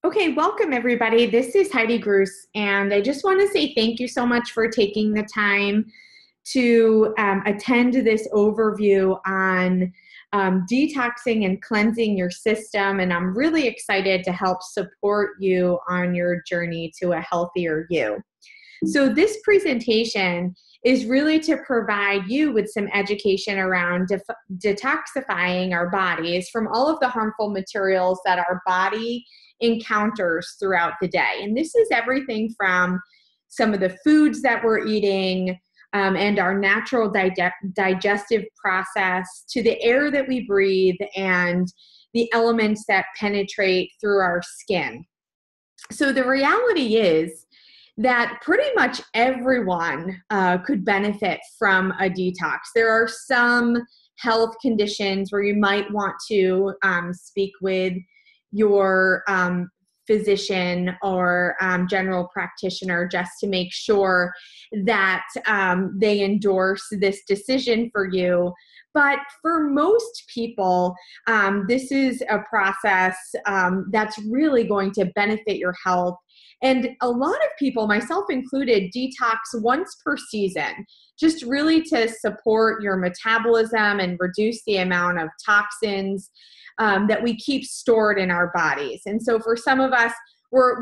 Okay, welcome everybody. This is Heidi Gruss, and I just want to say thank you so much for taking the time to attend this overview on detoxing and cleansing your system. And I'm really excited to help support you on your journey to a healthier you. So this presentation is really to provide you with some education around detoxifying our bodies from all of the harmful materials that our body encounters throughout the day. And this is everything from some of the foods that we're eating and our natural digestive process to the air that we breathe and the elements that penetrate through our skin. So the reality is that pretty much everyone could benefit from a detox. There are some health conditions where you might want to speak with your physician or general practitioner just to make sure that they endorse this decision for you. But for most people, this is a process that's really going to benefit your health. And a lot of people, myself included, detox once per season, just really to support your metabolism and reduce the amount of toxins that we keep stored in our bodies. And so for some of us,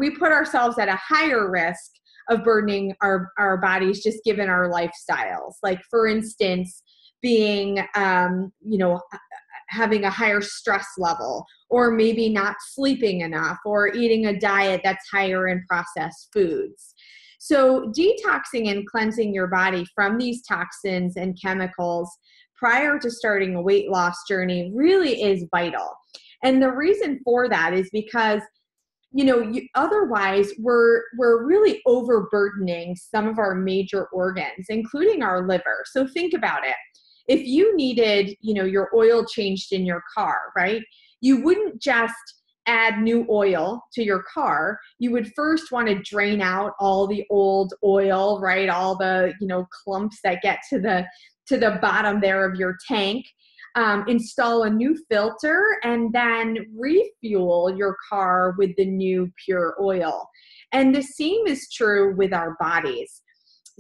we put ourselves at a higher risk of burdening our bodies just given our lifestyles. Like for instance, being, having a higher stress level, or maybe not sleeping enough, or eating a diet that's higher in processed foods. So detoxing and cleansing your body from these toxins and chemicals prior to starting a weight loss journey really is vital. And the reason for that is because otherwise we're really overburdening some of our major organs, including our liver. So think about it. If you needed, your oil changed in your car, right? You wouldn't just add new oil to your car. You would first want to drain out all the old oil, right? All the, clumps that get to the bottom there of your tank, install a new filter, and then refuel your car with the new pure oil. And the same is true with our bodies.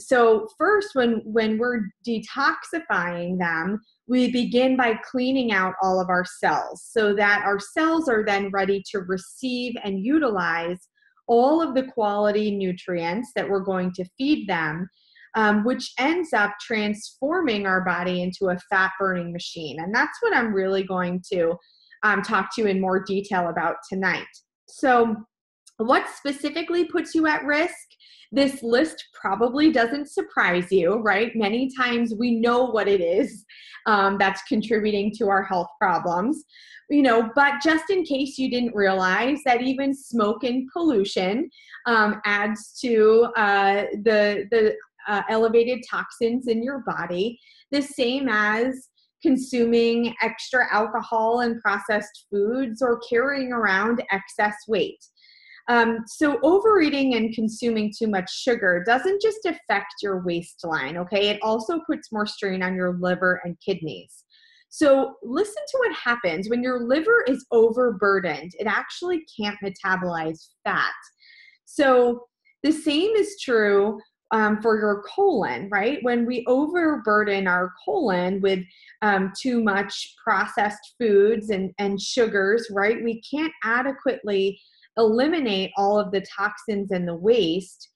So first, when we're detoxifying them, we begin by cleaning out all of our cells so that our cells are then ready to receive and utilize all of the quality nutrients that we're going to feed them, which ends up transforming our body into a fat-burning machine. And that's what I'm really going to talk to you in more detail about tonight. So what specifically puts you at risk? This list probably doesn't surprise you, right? Many times we know what it is that's contributing to our health problems, but just in case you didn't realize that even smoke and pollution adds to the elevated toxins in your body, the same as consuming extra alcohol and processed foods or carrying around excess weight. So overeating and consuming too much sugar doesn't just affect your waistline, okay? It also puts more strain on your liver and kidneys. So listen to what happens when your liver is overburdened. It actually can't metabolize fat. So the same is true for your colon, right? When we overburden our colon with too much processed foods and sugars, right? We can't adequately eliminate all of the toxins and the waste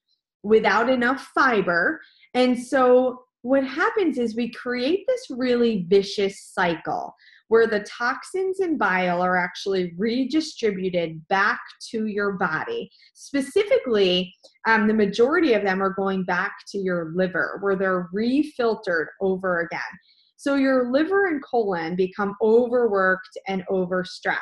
without enough fiber. And so what happens is we create this really vicious cycle where the toxins and bile are actually redistributed back to your body. Specifically, the majority of them are going back to your liver where they're refiltered over again. So your liver and colon become overworked and overstressed.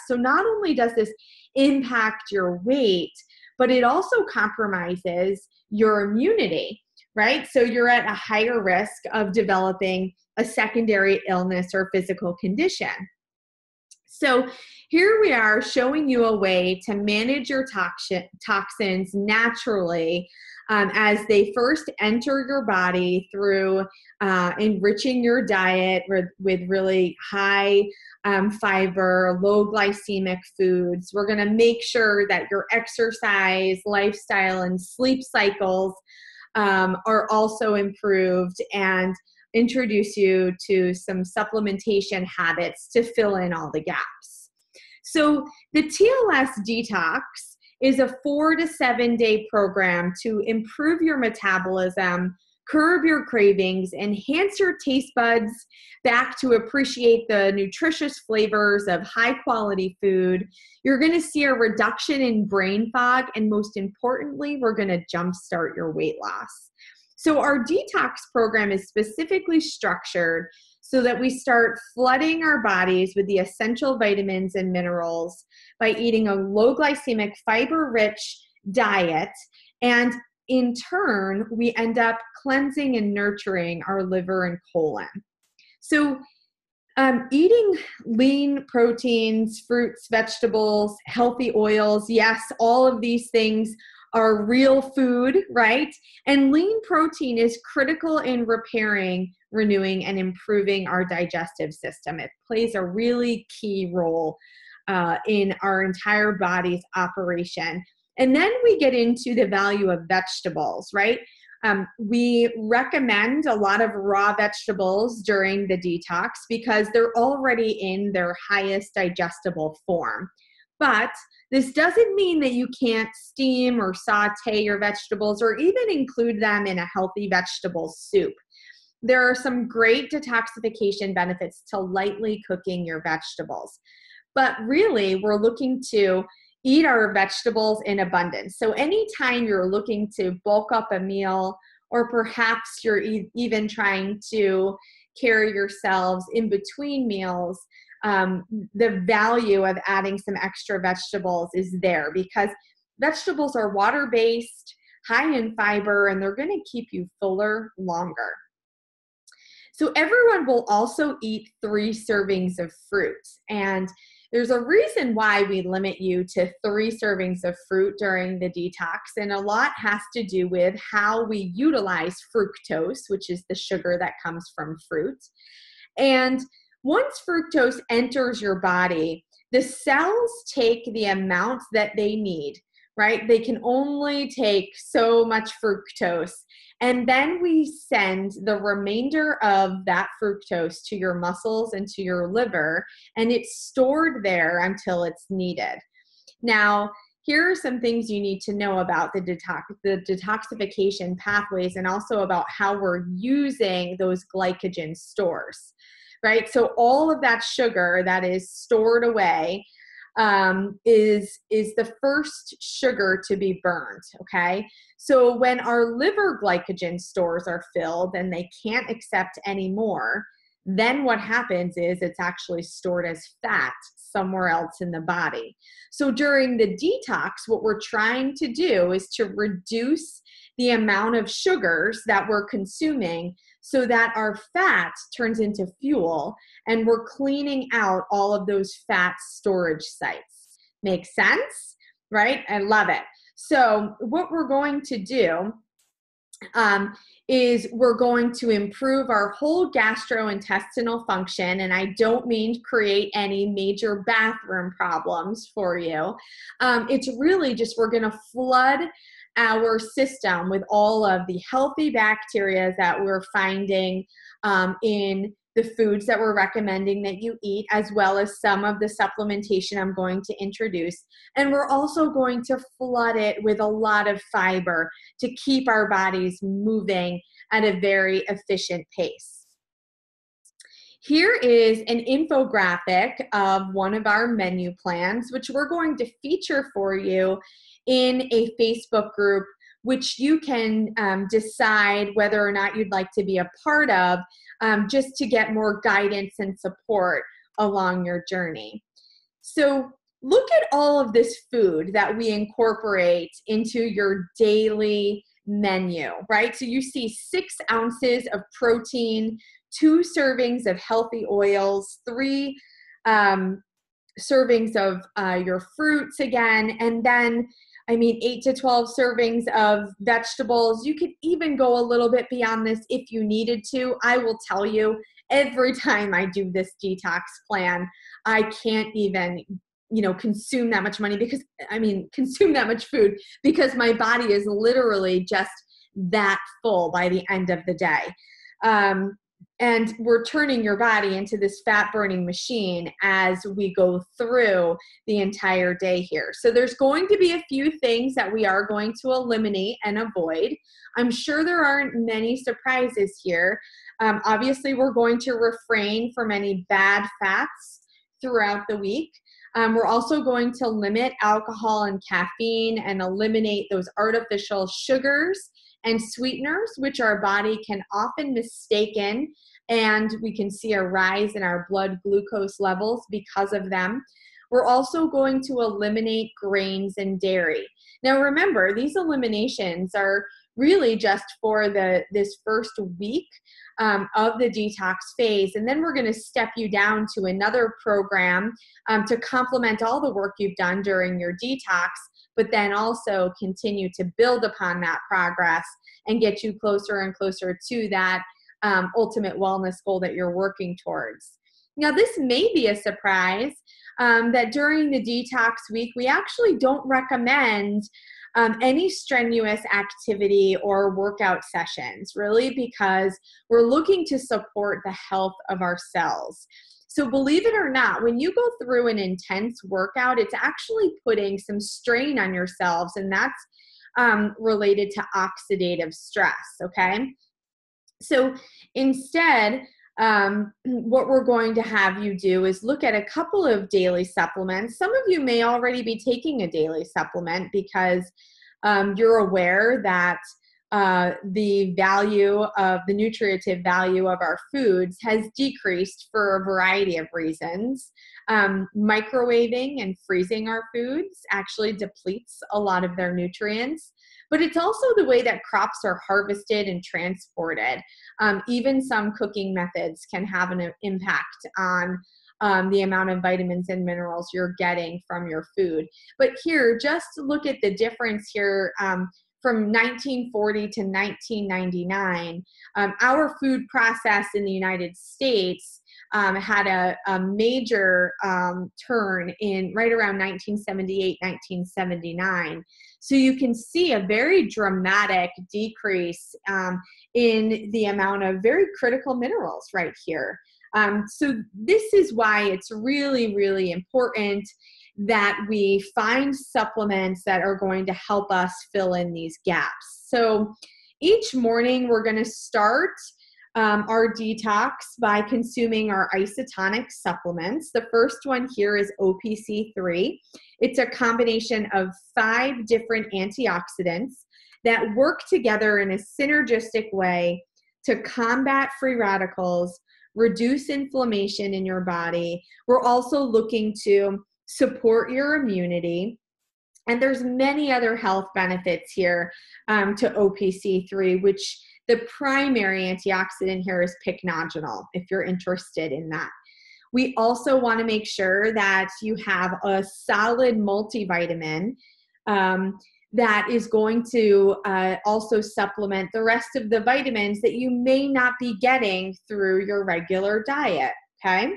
So not only does this impact your weight, but it also compromises your immunity, right? So you're at a higher risk of developing a secondary illness or physical condition. So here we are showing you a way to manage your toxins naturally as they first enter your body through enriching your diet with really high fiber, low glycemic foods. We're going to make sure that your exercise, lifestyle, and sleep cycles are also improved, and introduce you to some supplementation habits to fill in all the gaps. So the TLS Detox is a 4 to 7 day program to improve your metabolism, curb your cravings, enhance your taste buds back to appreciate the nutritious flavors of high quality food. You're going to see a reduction in brain fog, and most importantly, we're going to jumpstart your weight loss. So our detox program is specifically structured so that we start flooding our bodies with the essential vitamins and minerals by eating a low glycemic, fiber-rich diet, and in turn, we end up cleansing and nurturing our liver and colon. So eating lean proteins, fruits, vegetables, healthy oils, yes, all of these things are real food, right? And lean protein is critical in repairing, renewing, and improving our digestive system. It plays a really key role in our entire body's operation. And then we get into the value of vegetables, right? We recommend a lot of raw vegetables during the detox because they're already in their highest digestible form. But this doesn't mean that you can't steam or saute your vegetables or even include them in a healthy vegetable soup. There are some great detoxification benefits to lightly cooking your vegetables. But really, we're looking to eat our vegetables in abundance. So anytime you're looking to bulk up a meal, or perhaps you're even trying to carry yourselves in between meals, the value of adding some extra vegetables is there because vegetables are water-based, high in fiber, and they're going to keep you fuller longer. So everyone will also eat 3 servings of fruit, and there's a reason why we limit you to 3 servings of fruit during the detox, and a lot has to do with how we utilize fructose, which is the sugar that comes from fruit. And once fructose enters your body, the cells take the amount that they need, right? They can only take so much fructose. And then we send the remainder of that fructose to your muscles and to your liver, and it's stored there until it's needed. Now, here are some things you need to know about the detoxification pathways, and also about how we're using those glycogen stores, right? So all of that sugar that is stored away is the first sugar to be burned, okay? So when our liver glycogen stores are filled and they can't accept any more, then what happens is it's actually stored as fat somewhere else in the body. So during the detox, what we're trying to do is to reduce the amount of sugars that we're consuming so that our fat turns into fuel, and we're cleaning out all of those fat storage sites. Makes sense, right? I love it. So what we're going to do is we're going to improve our whole gastrointestinal function, and I don't mean create any major bathroom problems for you. It's really just we're going to flood our system with all of the healthy bacteria that we're finding in the foods that we're recommending that you eat, as well as some of the supplementation I'm going to introduce. And we're also going to flood it with a lot of fiber to keep our bodies moving at a very efficient pace. Here is an infographic of one of our menu plans, which we're going to feature for you in a Facebook group, which you can decide whether or not you'd like to be a part of, just to get more guidance and support along your journey. So look at all of this food that we incorporate into your daily menu, right? So you see 6 ounces of protein, 2 servings of healthy oils, 3 servings of your fruits again, and then 8 to 12 servings of vegetables. You could even go a little bit beyond this if you needed to. I will tell you, every time I do this detox plan, I can't even, consume that much money consume that much food, because my body is literally just that full by the end of the day. And we're turning your body into this fat burning machine as we go through the entire day here. So there's going to be a few things that we are going to eliminate and avoid. I'm sure there aren't many surprises here. Obviously, we're going to refrain from any bad fats throughout the week. We're also going to limit alcohol and caffeine and eliminate those artificial sugars and sweeteners, which our body can often mistaken, and we can see a rise in our blood glucose levels because of them. We're also going to eliminate grains and dairy. Now remember, these eliminations are really just for this first week of the detox phase, and then we're going to step you down to another program to complement all the work you've done during your detox, but then also continue to build upon that progress and get you closer and closer to that ultimate wellness goal that you're working towards. Now, this may be a surprise that during the detox week, we actually don't recommend any strenuous activity or workout sessions, really, because we're looking to support the health of our cells. So believe it or not, when you go through an intense workout, it's actually putting some strain on your cells, and that's related to oxidative stress, okay? So instead, what we're going to have you do is look at a couple of daily supplements. Some of you may already be taking a daily supplement because you're aware that the nutritive value of our foods has decreased for a variety of reasons. Microwaving and freezing our foods actually depletes a lot of their nutrients, but it's also the way that crops are harvested and transported. Even some cooking methods can have an impact on the amount of vitamins and minerals you're getting from your food. But here, just look at the difference here. From 1940 to 1999, our food process in the United States had a major turn in right around 1978, 1979. So you can see a very dramatic decrease in the amount of very critical minerals right here. So this is why it's really, really important that we find supplements that are going to help us fill in these gaps. So each morning we're going to start our detox by consuming our isotonic supplements. The first one here is OPC3. It's a combination of 5 different antioxidants that work together in a synergistic way to combat free radicals, reduce inflammation in your body. We're also looking to support your immunity. And there's many other health benefits here to OPC3, which the primary antioxidant here is pycnogenol, if you're interested in that. We also want to make sure that you have a solid multivitamin that is going to also supplement the rest of the vitamins that you may not be getting through your regular diet, okay?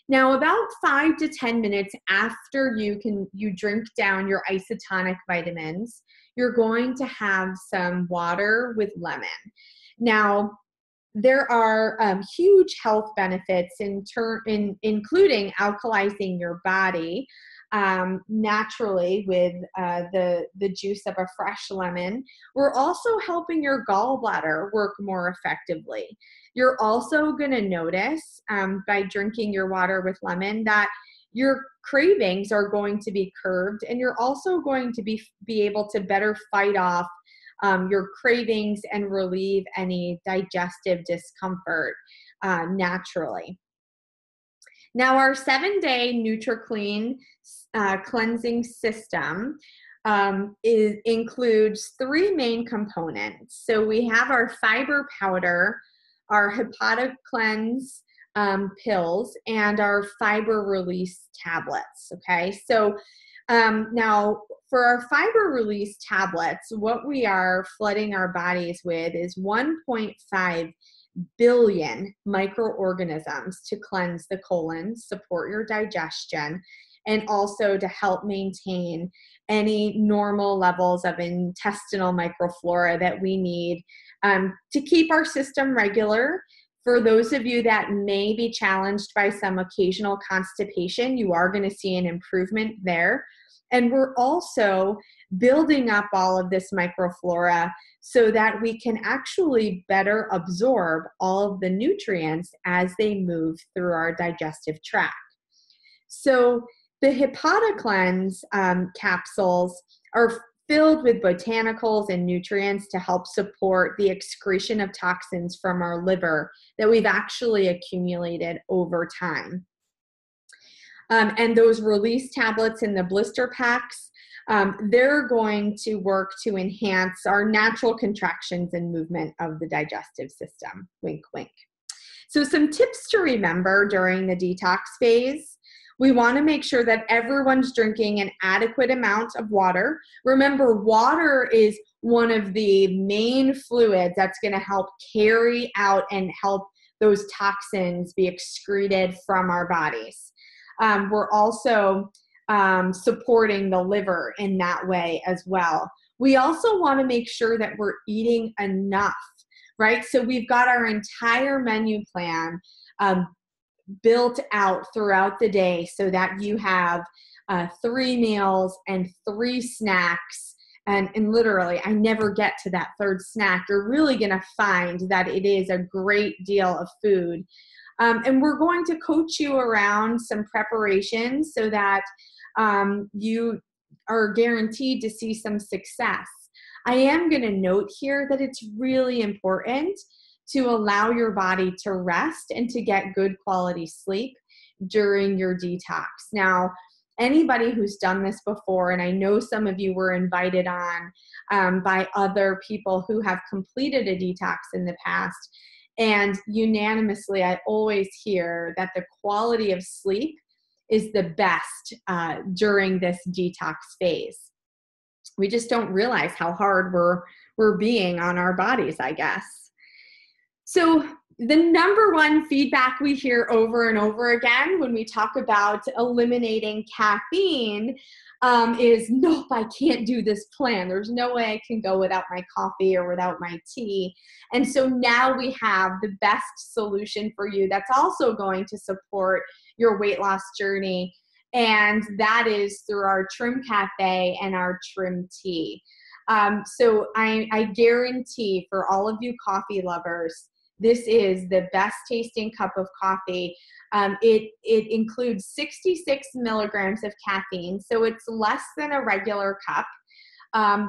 Now, about 5 to 10 minutes after you drink down your isotonic vitamins, you're going to have some water with lemon. Now, there are huge health benefits including alkalizing your body naturally with the juice of a fresh lemon. We're also helping your gallbladder work more effectively. You're also going to notice by drinking your water with lemon that your cravings are going to be curbed, and you're also going to be able to better fight off your cravings and relieve any digestive discomfort naturally. Now, our 7-day NutriClean cleansing system includes 3 main components. So we have our fiber powder, our hepatic cleanse pills, and our fiber release tablets, okay? So now for our fiber release tablets, what we are flooding our bodies with is 1.5 billion microorganisms to cleanse the colon, support your digestion, and also to help maintain any normal levels of intestinal microflora that we need to keep our system regular. For those of you that may be challenged by some occasional constipation, you are going to see an improvement there. And we're also building up all of this microflora so that we can actually better absorb all of the nutrients as they move through our digestive tract. So the HepatoCleanse capsules are filled with botanicals and nutrients to help support the excretion of toxins from our liver that we've actually accumulated over time. And those release tablets in the blister packs, they're going to work to enhance our natural contractions and movement of the digestive system. Wink, wink. So some tips to remember during the detox phase. We want to make sure that everyone's drinking an adequate amount of water. Remember, water is one of the main fluids that's going to help carry out and help those toxins be excreted from our bodies. We're also supporting the liver in that way as well. We also want to make sure that we're eating enough, right? So we've got our entire menu plan built out throughout the day so that you have 3 meals and 3 snacks. And literally, I never get to that 3rd snack. You're really going to find that it is a great deal of food. And we're going to coach you around some preparations so that you are guaranteed to see some success. I am going to note here that it's really important to allow your body to rest and to get good quality sleep during your detox. Now, anybody who's done this before, and I know some of you were invited on by other people who have completed a detox in the past, and unanimously, I always hear that the quality of sleep is the best during this detox phase. We just don't realize how hard we're being on our bodies, I guess. So the number one feedback we hear over and over again when we talk about eliminating caffeine is, nope, I can't do this plan. There's no way I can go without my coffee or without my tea. And so now we have the best solution for you that's also going to support your weight loss journey. And that is through our Trim Cafe and our Trim Tea. So I guarantee for all of you coffee lovers, this is the best tasting cup of coffee. It includes 66 milligrams of caffeine, so it's less than a regular cup.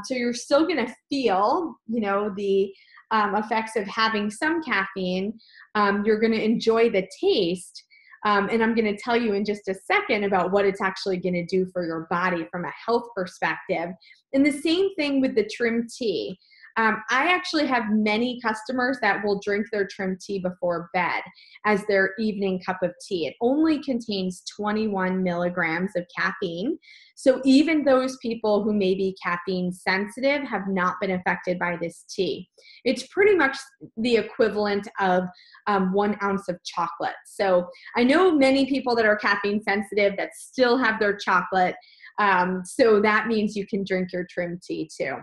So you're still going to feel, the effects of having some caffeine. You're going to enjoy the taste. And I'm going to tell you in just a second about what it's actually going to do for your body from a health perspective. And the same thing with the Trim Tea. I actually have many customers that will drink their Trim Tea before bed as their evening cup of tea. It only contains 21 milligrams of caffeine. So even those people who may be caffeine sensitive have not been affected by this tea. It's pretty much the equivalent of 1 ounce of chocolate. So I know many people that are caffeine sensitive that still have their chocolate. So that means you can drink your Trim Tea too.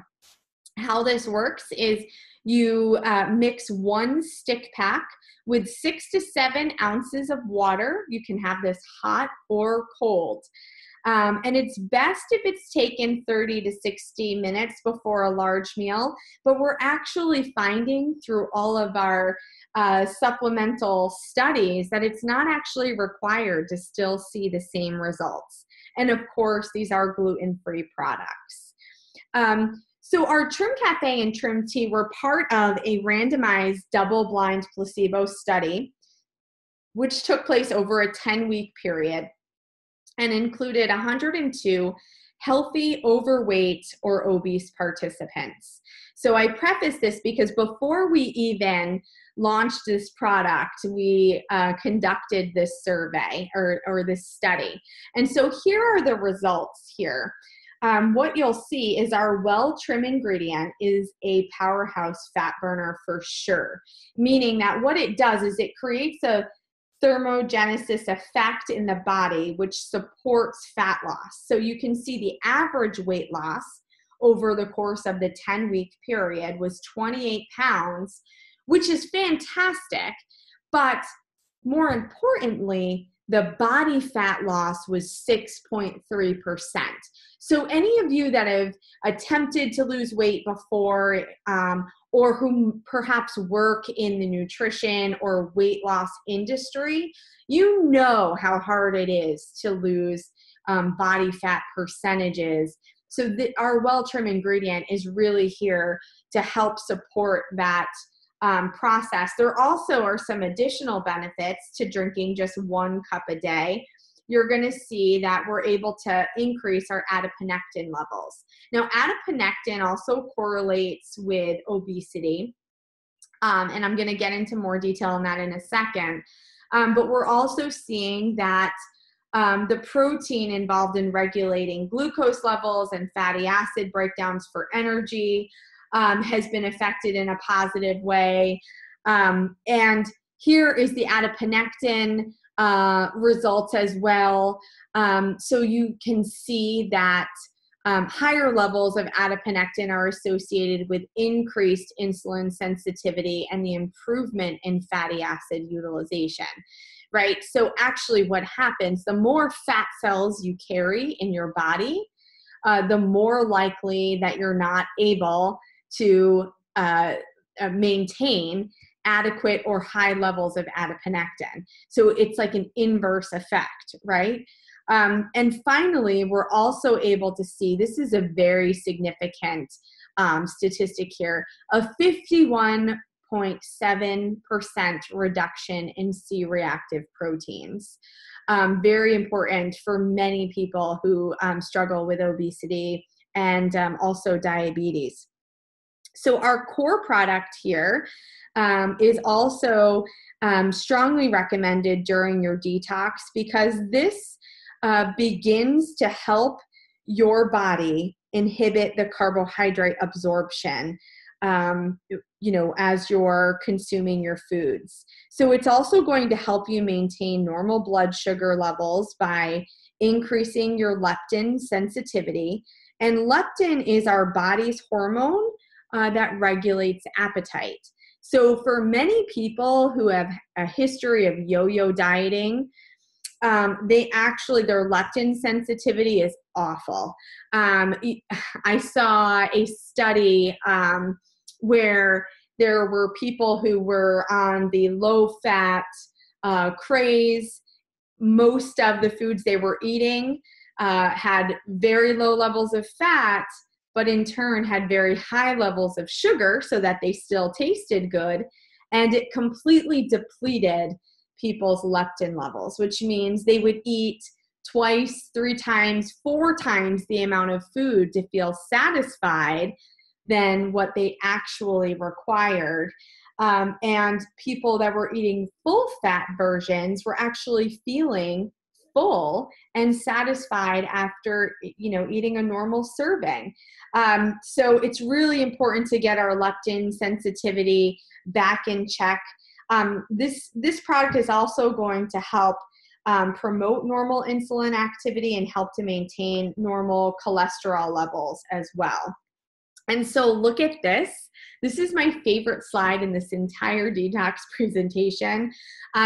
How this works is you mix 1 stick pack with 6 to 7 ounces of water. You can have this hot or cold. And it's best if it's taken 30 to 60 minutes before a large meal. But we're actually finding through all of our supplemental studies that it's not actually required to still see the same results. And of course, these are gluten-free products. So our Trim Cafe and Trim Tea were part of a randomized double-blind placebo study, which took place over a 10-week period and included 102 healthy, overweight, or obese participants. So I preface this because before we even launched this product, we conducted this survey or this study. And so here are the results here. what you'll see is our well-trim ingredient is a powerhouse fat burner for sure, meaning that what it does is it creates a thermogenesis effect in the body, which supports fat loss. So you can see the average weight loss over the course of the 10-week period was 28 pounds, which is fantastic. But more importantly, the body fat loss was 6.3%. So any of you that have attempted to lose weight before, or who perhaps work in the nutrition or weight loss industry, you know how hard it is to lose body fat percentages. So our well-trim ingredient is really here to help support that process. There also are some additional benefits to drinking just 1 cup a day. You're going to see that we're able to increase our adiponectin levels. Now, adiponectin also correlates with obesity, and I'm going to get into more detail on that in a second. But we're also seeing that the protein involved in regulating glucose levels and fatty acid breakdowns for energy has been affected in a positive way. And here is the adiponectin results as well. So you can see that higher levels of adiponectin are associated with increased insulin sensitivity and the improvement in fatty acid utilization, right? So actually what happens, the more fat cells you carry in your body, the more likely that you're not able to maintain adequate or high levels of adiponectin. So it's like an inverse effect, right? And finally, we're also able to see, this is a very significant statistic here, a 51.7% reduction in C-reactive proteins. Very important for many people who struggle with obesity and also diabetes. So our core product here is also strongly recommended during your detox because this begins to help your body inhibit the carbohydrate absorption, as you're consuming your foods. So it's also going to help you maintain normal blood sugar levels by increasing your leptin sensitivity. And leptin is our body's hormone that regulates appetite. So for many people who have a history of yo-yo dieting, their leptin sensitivity is awful. I saw a study where there were people who were on the low-fat craze. Most of the foods they were eating had very low levels of fat, but in turn had very high levels of sugar so that they still tasted good. And it completely depleted people's leptin levels, which means they would eat 2x, 3x, 4x the amount of food to feel satisfied than what they actually required. And people that were eating full fat versions were actually feeling full and satisfied after, eating a normal serving. So it's really important to get our leptin sensitivity back in check. This product is also going to help promote normal insulin activity and help to maintain normal cholesterol levels as well. And so look at this. This is my favorite slide in this entire detox presentation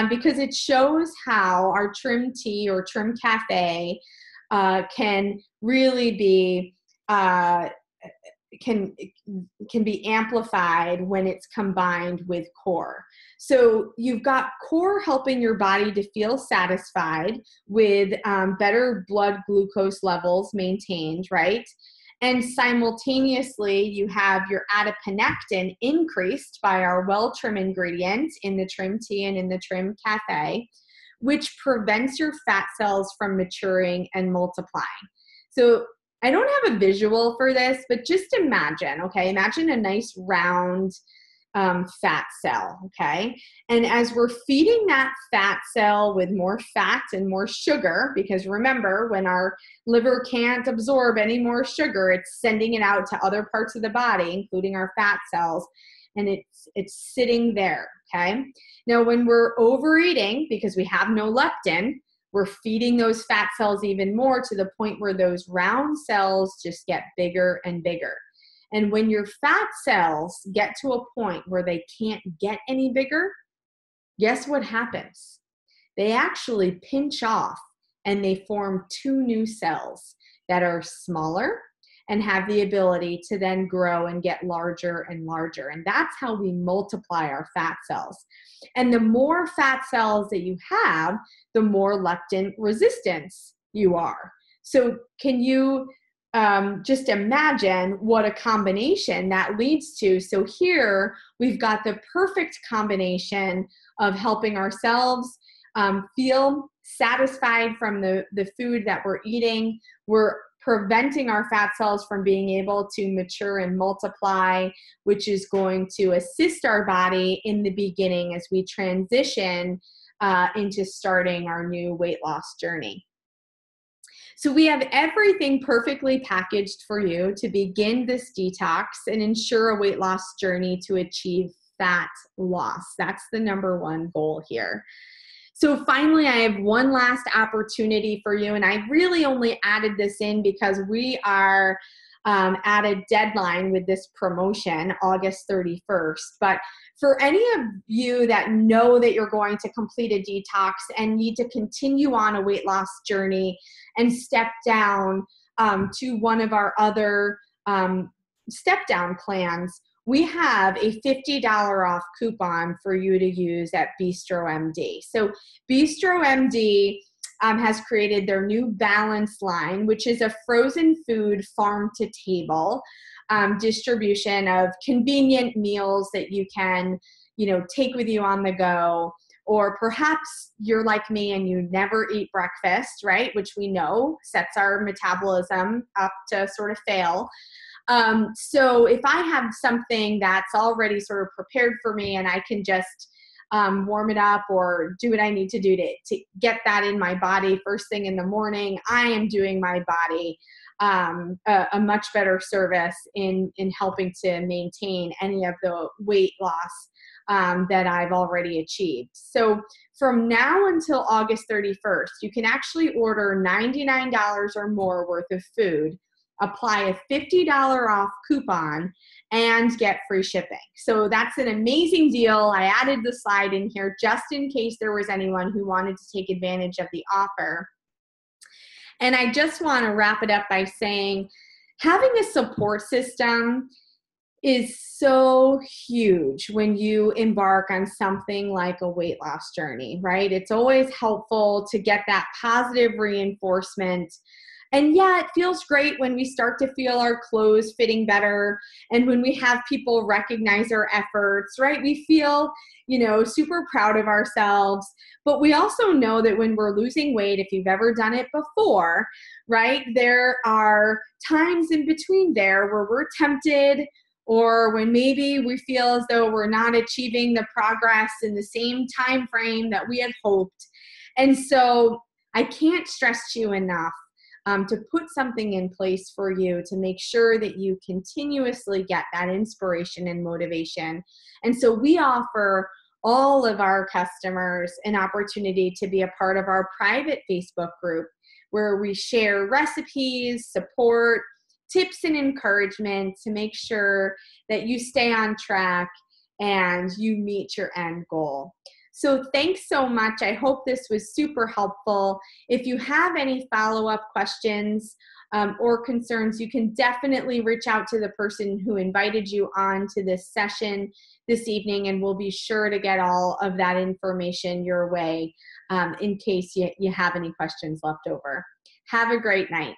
because it shows how our trim tea or trim cafe can really be can be amplified when it's combined with core. So you've got core helping your body to feel satisfied with better blood glucose levels maintained, right? And simultaneously, you have your adiponectin increased by our well-trim ingredient in the trim tea and in the trim cafe, which prevents your fat cells from maturing and multiplying. So I don't have a visual for this, but just imagine, okay? Imagine a nice round, fat cell, okay? And as we're feeding that fat cell with more fat and more sugar, because remember, when our liver can't absorb any more sugar, it's sending it out to other parts of the body, including our fat cells, and it's sitting there, okay? Now, when we're overeating, because we have no leptin, we're feeding those fat cells even more to the point where those round cells just get bigger and bigger. And when your fat cells get to a point where they can't get any bigger, guess what happens? They actually pinch off and they form two new cells that are smaller and have the ability to then grow and get larger and larger. And that's how we multiply our fat cells. And the more fat cells that you have, the more leptin resistance you are. So can you just imagine what a combination that leads to? So here we've got the perfect combination of helping ourselves feel satisfied from the food that we're eating. We're preventing our fat cells from being able to mature and multiply, which is going to assist our body in the beginning as we transition into starting our new weight loss journey. So we have everything perfectly packaged for you to begin this detox and ensure a weight loss journey to achieve fat loss. That's the number one goal here. So finally, I have one last opportunity for you, and I really only added this in because we are at a deadline with this promotion, August 31st. But for any of you that know that you're going to complete a detox and need to continue on a weight loss journey and step down to one of our other step down plans, we have a $50 off coupon for you to use at Bistro MD. So Bistro MD has created their new Balance line, which is a frozen food farm to table distribution of convenient meals that you can, take with you on the go. Or perhaps you're like me and you never eat breakfast, right? Which we know sets our metabolism up to sort of fail. So if I have something that's already sort of prepared for me and I can just warm it up or do what I need to do to get that in my body first thing in the morning, I am doing my body a much better service in helping to maintain any of the weight loss that I've already achieved. So from now until August 31st, you can actually order $99 or more worth of food, apply a $50 off coupon, and get free shipping. So that's an amazing deal. I added the slide in here just in case there was anyone who wanted to take advantage of the offer. And I just want to wrap it up by saying having a support system is so huge when you embark on something like a weight loss journey, right? It's always helpful to get that positive reinforcement. And yeah, it feels great when we start to feel our clothes fitting better and when we have people recognize our efforts, right? We feel, super proud of ourselves. But we also know that when we're losing weight, if you've ever done it before, right, there are times in between there where we're tempted, or when maybe we feel as though we're not achieving the progress in the same time frame that we had hoped. And so I can't stress to you enough to put something in place for you to make sure that you continuously get that inspiration and motivation. And so we offer all of our customers an opportunity to be a part of our private Facebook group where we share recipes, support, tips, and encouragement to make sure that you stay on track and you meet your end goal. So thanks so much. I hope this was super helpful. If you have any follow-up questions or concerns, you can definitely reach out to the person who invited you on to this session this evening, and we'll be sure to get all of that information your way in case you have any questions left over. Have a great night.